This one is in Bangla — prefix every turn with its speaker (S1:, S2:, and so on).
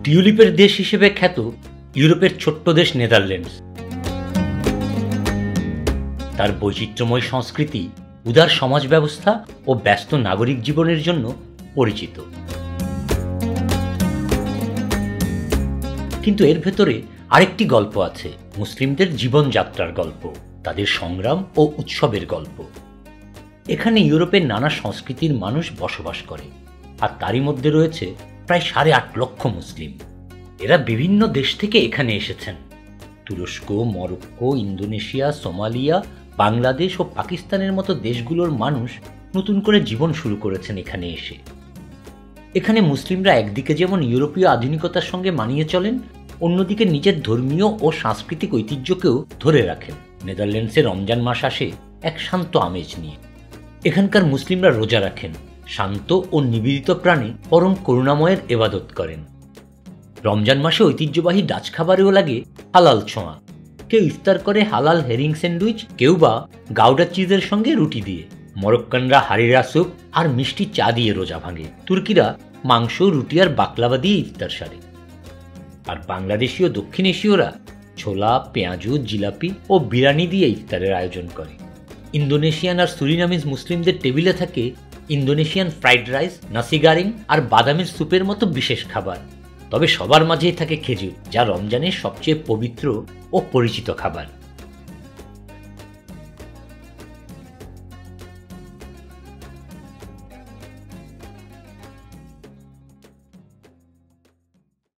S1: টিউলিপের দেশ হিসেবে খ্যাত ইউরোপের ছোট্ট দেশ নেদারল্যান্ডস তার বৈচিত্র্যময় সংস্কৃতি, উদার সমাজ ব্যবস্থা ও ব্যস্ত নাগরিক জীবনের জন্য পরিচিত। কিন্তু এর ভেতরে আরেকটি গল্প আছে, মুসলিমদের জীবনযাত্রার গল্প, তাদের সংগ্রাম ও উৎসবের গল্প। এখানে ইউরোপের নানা সংস্কৃতির মানুষ বসবাস করে, আর তারই মধ্যে রয়েছে প্রায় 8.5 লক্ষ মুসলিম। এরা বিভিন্ন দেশ থেকে এখানে এসেছেন। তুরস্ক, মরক্কো, ইন্দোনেশিয়া, সোমালিয়া, বাংলাদেশ ও পাকিস্তানের মতো দেশগুলোর মানুষ নতুন করে জীবন শুরু করেছেন এখানে এসে। এখানে মুসলিমরা একদিকে যেমন ইউরোপীয় আধুনিকতার সঙ্গে মানিয়ে চলেন, অন্যদিকে নিজের ধর্মীয় ও সাংস্কৃতিক ঐতিহ্যকেও ধরে রাখেন। নেদারল্যান্ডসে রমজান মাস আসে এক শান্ত আমেজ নিয়ে। এখানকার মুসলিমরা রোজা রাখেন, শান্ত ও নিবেদিত প্রাণে পরম করুণাময়ের ইবাদত করেন। রমজান মাসে ঐতিহ্যবাহী ডাচ খাবারেও লাগে হালাল ছোঁয়া। কেউ ইফতার করে হালাল হেরিং স্যান্ডউইচ, কেউ বা গাউডা চিজের সঙ্গে রুটি দিয়ে। মরক্কানরা হারিরা স্যুপ আর মিষ্টি চা দিয়ে রোজা ভাঙে। তুর্কিরা মাংস, রুটি আর বাকলাভা দিয়ে ইফতার সারে। আর বাংলাদেশীয় দক্ষিণ এশীয়রা ছোলা, পেঁয়াজু, জিলাপি ও বিরিয়ানি দিয়ে ইফতারের আয়োজন করে। ইন্দোনেশিয়ান আর সুরিনামিজ মুসলিমদের টেবিলে থাকে ইন্দোনেশিয়ান ফ্রাইড রাইস, নাসি গারিং আর বাদামের স্যুপের মতো বিশেষ খাবার। তবে সবার মাঝেই থাকে খেজুর, যা রমজানের সবচেয়ে পবিত্র ও পরিচিত খাবার।